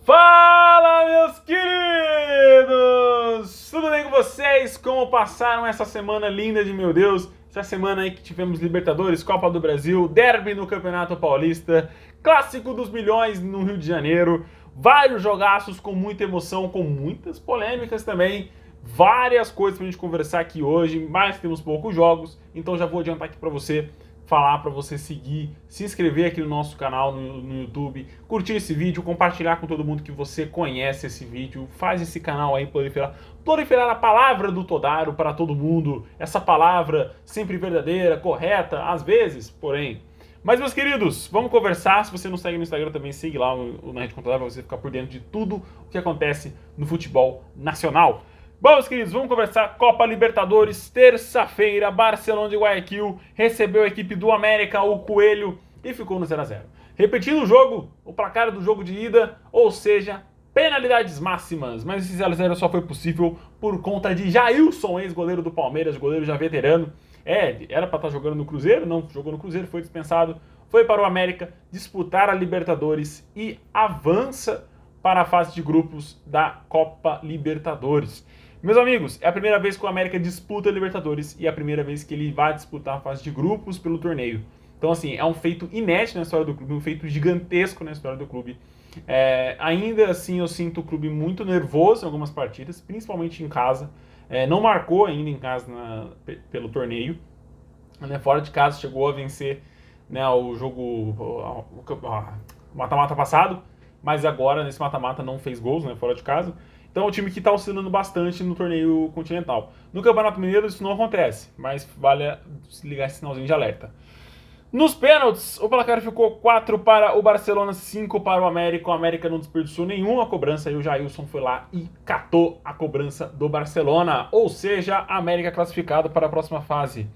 Fala, meus queridos! Tudo bem com vocês? Como passaram essa semana linda de meu Deus? Essa semana aí que tivemos Libertadores, Copa do Brasil, Derby no Campeonato Paulista, Clássico dos Milhões no Rio de Janeiro, vários jogaços com muita emoção, com muitas polêmicas também, várias coisas pra gente conversar aqui hoje, mas temos poucos jogos, então já vou adiantar aqui pra você, falar para você seguir, se inscrever aqui no nosso canal no YouTube, curtir esse vídeo, compartilhar com todo mundo que você conhece esse vídeo, faz esse canal aí proliferar a palavra do Todaro para todo mundo, essa palavra sempre verdadeira, correta, às vezes, porém. Mas, meus queridos, vamos conversar. Se você não segue no Instagram também, siga lá o Na Rede Contador para você ficar por dentro de tudo o que acontece no futebol nacional. Bom, meus queridos, vamos conversar Copa Libertadores, terça-feira, Barcelona de Guayaquil recebeu a equipe do América, o Coelho, e ficou no 0 a 0. Repetindo o jogo, o placar do jogo de ida, ou seja, penalidades máximas, mas esse 0 a 0 só foi possível por conta de Jailson, ex-goleiro do Palmeiras, goleiro já veterano. Era para estar jogando no Cruzeiro, não jogou no Cruzeiro, foi dispensado, foi para o América disputar a Libertadores e avança para a fase de grupos da Copa Libertadores. Meus amigos, é a primeira vez que o América disputa a Libertadores e é a primeira vez que ele vai disputar a fase de grupos pelo torneio. Então, assim, é um feito inédito na história do clube, um feito gigantesco na história do clube. Ainda assim, eu sinto o clube muito nervoso em algumas partidas, principalmente em casa. Não marcou ainda em casa pelo torneio. Fora de casa, chegou a vencer, né, o jogo, o mata-mata passado, mas agora, nesse mata-mata, não fez gols, né, fora de casa. Então é um time que está oscilando bastante no torneio continental. No Campeonato Mineiro isso não acontece, mas vale ligar esse sinalzinho de alerta. Nos pênaltis, o placar ficou 4 para o Barcelona, 5 para o América. O América não desperdiçou nenhuma cobrança e o Jailson foi lá e catou a cobrança do Barcelona. Ou seja, a América classificado para a próxima fase.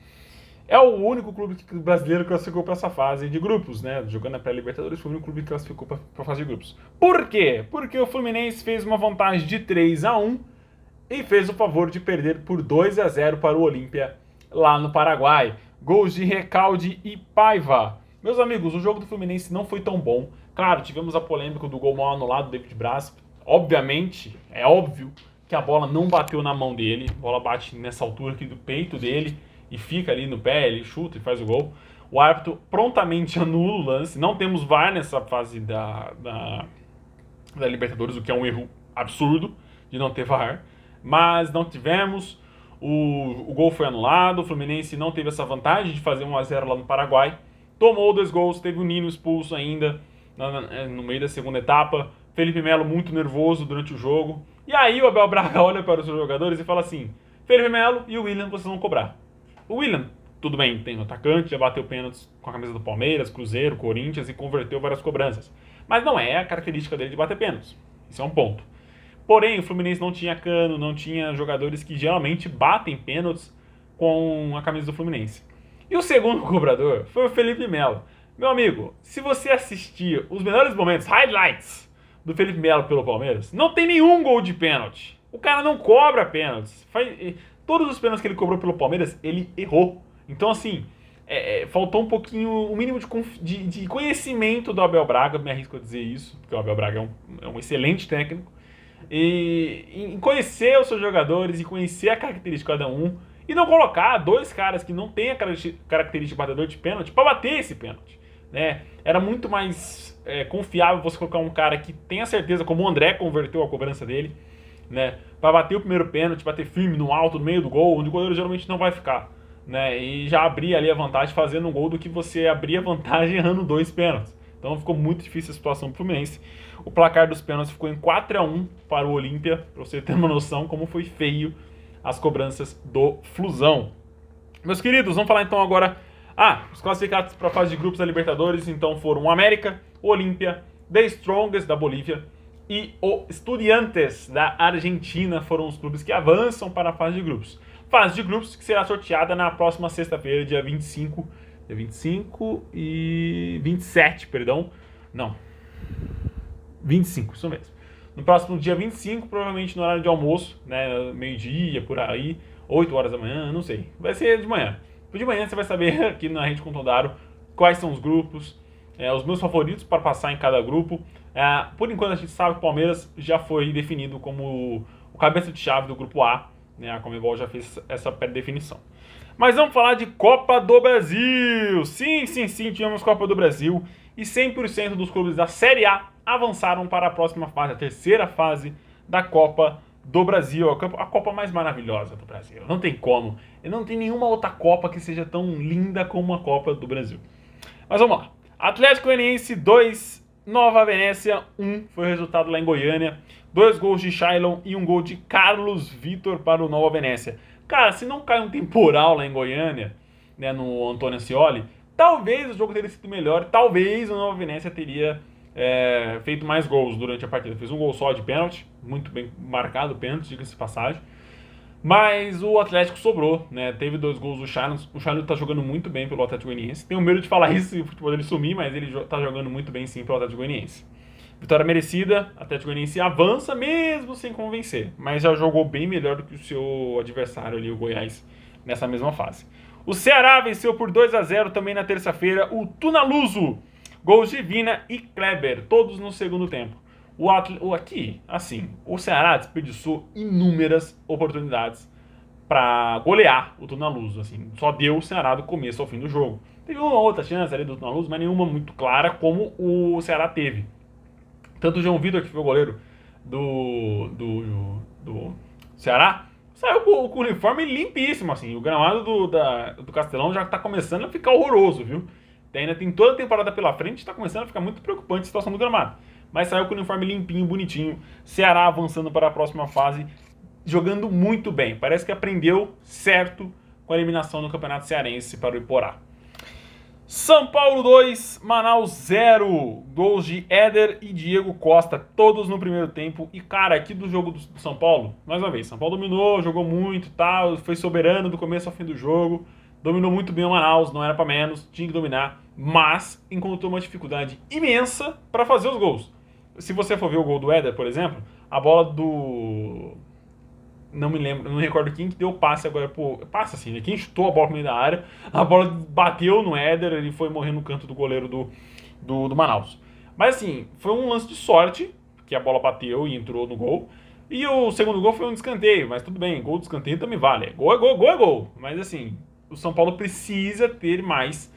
É o único clube brasileiro que classificou para essa fase de grupos, né? Jogando a pré-Libertadores, foi o único clube que classificou para a fase de grupos. Por quê? Porque o Fluminense fez uma vantagem de 3 a 1 e fez o favor de perder por 2 a 0 para o Olímpia lá no Paraguai. Gols de Recalde e Paiva. Meus amigos, o jogo do Fluminense não foi tão bom. Claro, tivemos a polêmica do gol mal anulado do David Braz. Obviamente, é óbvio que a bola não bateu na mão dele. A bola bate nessa altura aqui do peito dele e fica ali no pé, ele chuta e faz o gol. O árbitro prontamente anula o lance. Não temos VAR nessa fase da Libertadores, o que é um erro absurdo de não ter VAR. Mas não tivemos. O gol foi anulado. O Fluminense não teve essa vantagem de fazer 1 a 0 lá no Paraguai. Tomou 2 gols, teve o Nino expulso ainda no meio da segunda etapa. Felipe Melo muito nervoso durante o jogo. E aí o Abel Braga olha para os seus jogadores e fala assim: Felipe Melo e o William, vocês vão cobrar. O William, tudo bem, tem um atacante, já bateu pênaltis com a camisa do Palmeiras, Cruzeiro, Corinthians e converteu várias cobranças. Mas não é a característica dele de bater pênaltis. Isso é um ponto. Porém, o Fluminense não tinha Cano, não tinha jogadores que geralmente batem pênaltis com a camisa do Fluminense. E o segundo cobrador foi o Felipe Melo. Meu amigo, se você assistir os melhores momentos, highlights do Felipe Melo pelo Palmeiras, não tem nenhum gol de pênalti. O cara não cobra pênaltis. Todos os pênaltis que ele cobrou pelo Palmeiras, ele errou. Então, assim, faltou um pouquinho, o mínimo de conhecimento do Abel Braga, me arrisco a dizer isso, porque o Abel Braga é um excelente técnico, e em conhecer os seus jogadores e conhecer a característica de cada um, e não colocar 2 caras que não têm a característica de batedor de pênalti para bater esse pênalti. Né? Era muito mais confiável você colocar um cara que tenha certeza, como o André converteu a cobrança dele, né, para bater o primeiro pênalti, bater firme no alto, no meio do gol, onde o goleiro geralmente não vai ficar, né, e já abrir ali a vantagem fazendo um gol do que você abrir a vantagem errando 2 pênaltis. Então ficou muito difícil a situação pro Fluminense. O placar dos pênaltis ficou em 4 a 1 para o Olímpia, para você ter uma noção como foi feio as cobranças do Flusão. Meus queridos, vamos falar então agora. Os classificados para a fase de grupos da Libertadores então foram o América, o Olímpia, The Strongest da Bolívia e o Estudiantes da Argentina foram os clubes que avançam para a fase de grupos. Fase de grupos que será sorteada na próxima sexta-feira, dia 25 e 27, perdão. Não. 25, isso mesmo. No próximo dia 25, provavelmente no horário de almoço, né, meio-dia, por aí, 8 horas da manhã, não sei. Vai ser de manhã. De manhã você vai saber aqui na Rede com Todaro quais são os grupos, os meus favoritos para passar em cada grupo. Por enquanto a gente sabe que o Palmeiras já foi definido como o cabeça de chave do grupo A, né? A Conmebol já fez essa pré-definição. Mas vamos falar de Copa do Brasil. Sim, tivemos Copa do Brasil e 100% dos clubes da Série A avançaram para a próxima fase, a terceira fase da Copa do Brasil, a Copa mais maravilhosa do Brasil. Não tem como. E não tem nenhuma outra Copa que seja tão linda como a Copa do Brasil. Mas vamos lá. Atlético Goianiense 2, Nova Venécia 1, foi o resultado lá em Goiânia. 2 gols de Shailon e 1 gol de Carlos Vitor para o Nova Venécia. Cara, se não cai um temporal lá em Goiânia, né, no Antônio Ascioli, talvez o jogo teria sido melhor, talvez o Nova Venécia teria feito mais gols durante a partida. Fez um gol só de pênalti, muito bem marcado o pênalti, diga-se de passagem. Mas o Atlético sobrou, né? Teve 2 gols do Shailon. O Shailon tá jogando muito bem pelo Atlético Goianiense. Tenho medo de falar isso e o futebol dele sumir, mas ele tá jogando muito bem sim pelo Atlético Goianiense. Vitória merecida, Atlético Goianiense avança mesmo sem convencer, mas já jogou bem melhor do que o seu adversário ali, o Goiás, nessa mesma fase. O Ceará venceu por 2-0 também na terça-feira o Tunaluso, gols de Vina e Kleber, todos no segundo tempo. O Ceará desperdiçou inúmeras oportunidades para golear o Tunaluso, assim, só deu o Ceará do começo ao fim do jogo. Teve uma outra chance ali do Tunaluso, mas nenhuma muito clara como o Ceará teve. Tanto o João Vitor, que foi o goleiro do Ceará, saiu com o uniforme limpíssimo, assim. O gramado do Castelão já tá começando a ficar horroroso, viu? Ainda tem toda a temporada pela frente, tá começando a ficar muito preocupante a situação do gramado. Mas saiu com o uniforme limpinho, bonitinho. Ceará avançando para a próxima fase, jogando muito bem. Parece que aprendeu certo com a eliminação no Campeonato Cearense para o Iporá. São Paulo 2, Manaus 0. Gols de Éder e Diego Costa, todos no primeiro tempo. E, cara, aqui do jogo do São Paulo, mais uma vez, São Paulo dominou, jogou muito e tal, foi soberano do começo ao fim do jogo. Dominou muito bem o Manaus, não era pra menos, tinha que dominar. Mas encontrou uma dificuldade imensa para fazer os gols. Se você for ver o gol do Éder, por exemplo, a bola do... Não me lembro, não me recordo quem que deu o passe agora, passe assim, né? Quem chutou a bola no meio da área, a bola bateu no Éder, ele foi morrer no canto do goleiro do Manaus. Mas assim, foi um lance de sorte, que a bola bateu e entrou no gol. E o segundo gol foi um escanteio, mas tudo bem, gol de escanteio também vale. Gol é gol, gol é gol. Mas assim, o São Paulo precisa ter mais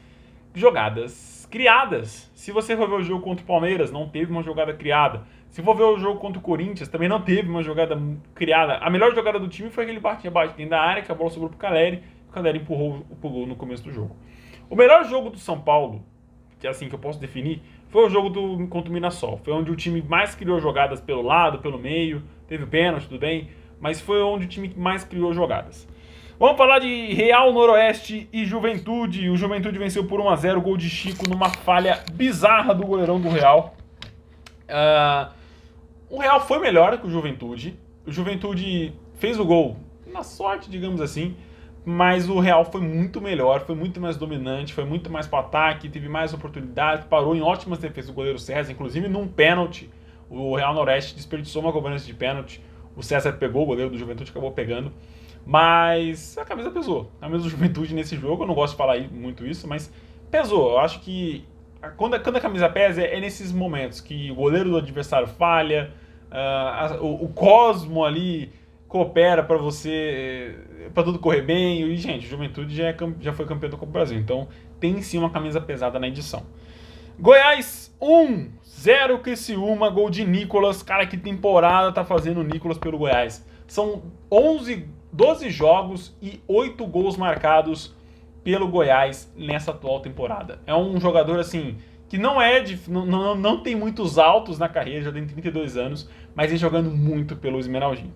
jogadas criadas. Se você for ver o jogo contra o Palmeiras, não teve uma jogada criada. Se for ver o jogo contra o Corinthians, também não teve uma jogada criada. A melhor jogada do time foi aquele bate dentro da área, que a bola sobrou pro Caleri, o Caleri empurrou o gol no começo do jogo. O melhor jogo do São Paulo, que é assim que eu posso definir, foi o jogo contra o Mirassol. Foi onde o time mais criou jogadas pelo lado, pelo meio, teve pênalti, tudo bem, mas foi onde o time mais criou jogadas. Vamos falar de Real Noroeste e Juventude. O Juventude venceu por 1-0, gol de Chico numa falha bizarra do goleirão do Real. O Real foi melhor que o Juventude. O Juventude fez o gol na sorte, digamos assim. Mas o Real foi muito melhor, foi muito mais dominante, foi muito mais para o ataque, teve mais oportunidades, parou em ótimas defesas do goleiro César, inclusive num pênalti. O Real Noroeste desperdiçou uma cobrança de pênalti. O César pegou, o goleiro do Juventude acabou pegando. Mas a camisa pesou. A camisa do Juventude nesse jogo, eu não gosto de falar muito isso, mas pesou. Eu acho que quando a camisa pesa é nesses momentos que o goleiro do adversário falha, o Cosmo ali coopera para você, para tudo correr bem. E, gente, o Juventude já foi campeão da Copa do Brasil, então tem sim uma camisa pesada na edição. Goiás 1-0 Criciúma, gol de Nicolas. Cara, que temporada tá fazendo o Nicolas pelo Goiás. São 12 jogos e 8 gols marcados pelo Goiás nessa atual temporada. É um jogador assim que não tem muitos altos na carreira, já tem 32 anos, mas vem jogando muito pelo Esmeraldinho.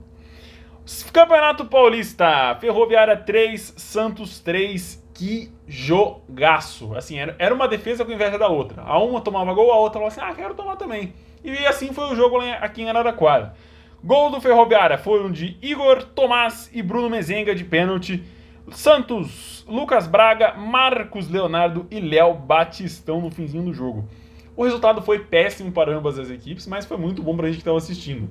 Campeonato Paulista, Ferroviária 3, Santos 3, que jogaço. Assim, era uma defesa com inveja da outra. A uma tomava gol, a outra falava assim, quero tomar também. E assim foi o jogo aqui em Araraquara. Gol do Ferroviária foram de Igor, Tomás e Bruno Mezenga de pênalti. Santos, Lucas Braga, Marcos Leonardo e Léo Batistão no finzinho do jogo. O resultado foi péssimo para ambas as equipes, mas foi muito bom para a gente que estava assistindo.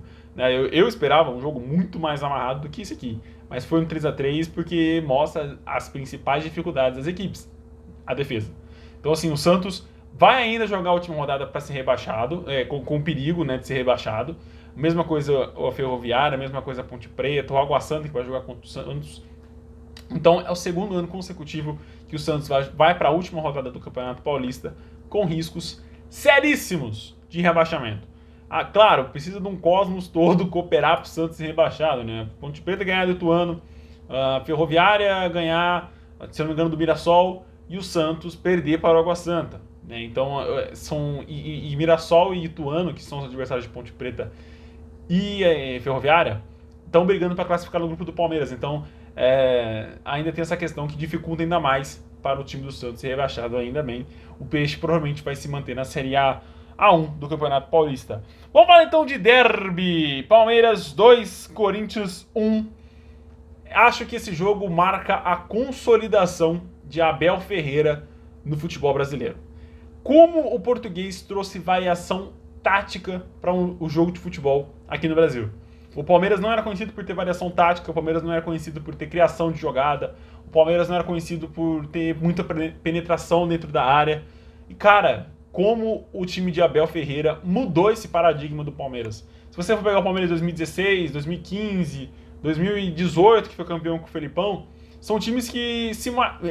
Eu esperava um jogo muito mais amarrado do que esse aqui, mas foi um 3-3 porque mostra as principais dificuldades das equipes, a defesa. Então assim, o Santos vai ainda jogar a última rodada para ser rebaixado, com perigo, né, de ser rebaixado. Mesma coisa a Ferroviária, mesma coisa a Ponte Preta, o Água Santa, que vai jogar contra o Santos. Então é o segundo ano consecutivo que o Santos vai para a última rodada do Campeonato Paulista com riscos seríssimos de rebaixamento. Claro, precisa de um cosmos todo cooperar para o Santos ser rebaixado, né? Ponte Preta ganhar do Ituano, a Ferroviária ganhar, se não me engano, do Mirassol, e o Santos perder para o Água Santa, né? Então, e Mirassol e Ituano, que são os adversários de Ponte Preta e Ferroviária, estão brigando para classificar no grupo do Palmeiras. Então, ainda tem essa questão que dificulta ainda mais para o time do Santos ser rebaixado. Ainda bem, o Peixe provavelmente vai se manter na Série A1 do Campeonato Paulista. Vamos falar então de derby. Palmeiras 2, Corinthians 1. Acho que esse jogo marca a consolidação de Abel Ferreira no futebol brasileiro. Como o português trouxe variação tática para o jogo de futebol aqui no Brasil. O Palmeiras não era conhecido por ter variação tática, o Palmeiras não era conhecido por ter criação de jogada, o Palmeiras não era conhecido por ter muita penetração dentro da área. E cara, como o time de Abel Ferreira mudou esse paradigma do Palmeiras. Se você for pegar o Palmeiras 2016, 2015, 2018, que foi campeão com o Felipão, são times que se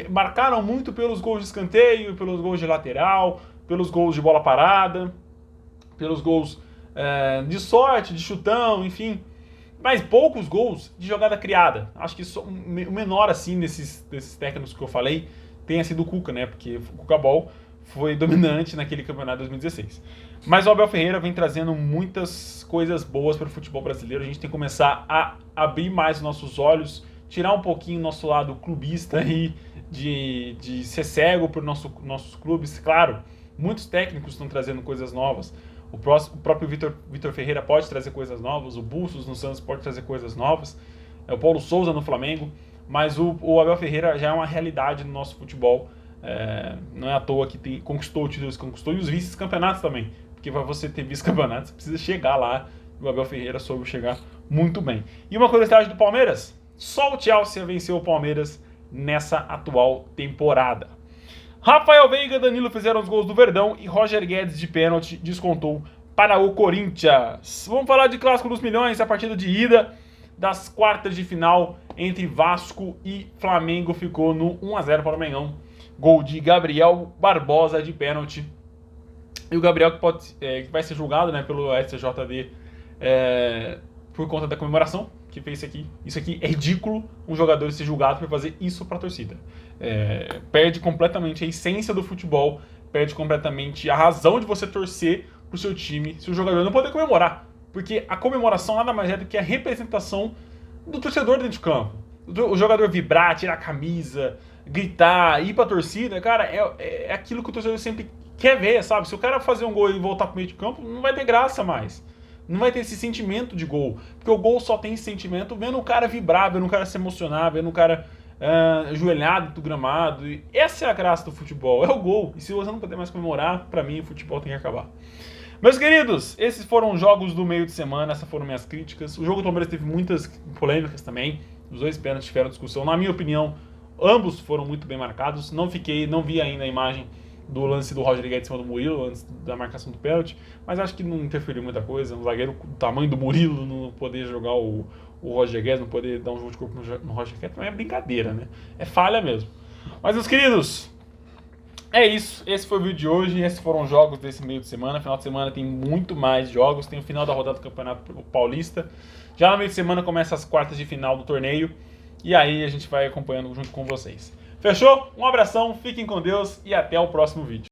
marcaram muito pelos gols de escanteio, pelos gols de lateral, pelos gols de bola parada, pelos gols de sorte, de chutão, enfim. Mas poucos gols de jogada criada. Acho que o menor, assim, desses técnicos que eu falei, tenha sido o Cuca, né? Porque o Cuca Ball foi dominante naquele campeonato de 2016. Mas o Abel Ferreira vem trazendo muitas coisas boas para o futebol brasileiro. A gente tem que começar a abrir mais os nossos olhos, tirar um pouquinho o nosso lado clubista e de ser cego por nossos clubes. Claro, muitos técnicos estão trazendo coisas novas. O próprio Vitor Ferreira pode trazer coisas novas, o Bustos no Santos pode trazer coisas novas, o Paulo Souza no Flamengo, mas o Abel Ferreira já é uma realidade no nosso futebol. Não é à toa que conquistou títulos, conquistou e os vice-campeonatos também, porque para você ter vice-campeonatos você precisa chegar lá, e o Abel Ferreira soube chegar muito bem. E uma curiosidade do Palmeiras, só o Chelsea venceu o Palmeiras nessa atual temporada. Rafael Veiga e Danilo fizeram os gols do Verdão e Roger Guedes de pênalti descontou para o Corinthians. Vamos falar de Clássico dos Milhões, a partida de ida das quartas de final entre Vasco e Flamengo ficou no 1-0 para o Mengão. Gol de Gabriel Barbosa de pênalti. E o Gabriel que vai ser julgado, né, pelo STJD por conta da comemoração que fez isso aqui. Isso aqui é ridículo, um jogador ser julgado por fazer isso para a torcida. Perde completamente a essência do futebol, perde completamente a razão de você torcer pro seu time se o jogador não poder comemorar. Porque a comemoração nada mais é do que a representação do torcedor dentro de campo. O jogador vibrar, tirar a camisa, gritar, ir pra torcida, cara, é aquilo que o torcedor sempre quer ver, sabe? Se o cara fazer um gol e voltar pro meio de campo, não vai ter graça mais. Não vai ter esse sentimento de gol. Porque o gol só tem esse sentimento vendo o cara vibrar, vendo o cara se emocionar, vendo o cara ajoelhado do gramado. E essa é a graça do futebol, é o gol. E se você não puder mais comemorar, pra mim o futebol tem que acabar. Meus queridos, esses foram os jogos do meio de semana, essas foram minhas críticas. O jogo do Palmeiras teve muitas polêmicas também. Os dois pênaltis tiveram discussão. Na minha opinião, ambos foram muito bem marcados. Não vi ainda a imagem do lance do Roger Guedes em cima do Murilo, antes da marcação do pênalti, mas acho que não interferiu muita coisa. Um zagueiro do tamanho do Murilo não poder jogar o Roger Guedes, não poder dar um jogo de corpo no Roger Guedes, também é brincadeira, né? É falha mesmo. Mas, meus queridos, é isso. Esse foi o vídeo de hoje. Esses foram os jogos desse meio de semana. Final de semana tem muito mais jogos. Tem o final da rodada do Campeonato Paulista. Já no meio de semana começa as quartas de final do torneio. E aí a gente vai acompanhando junto com vocês. Fechou? Um abração, fiquem com Deus e até o próximo vídeo.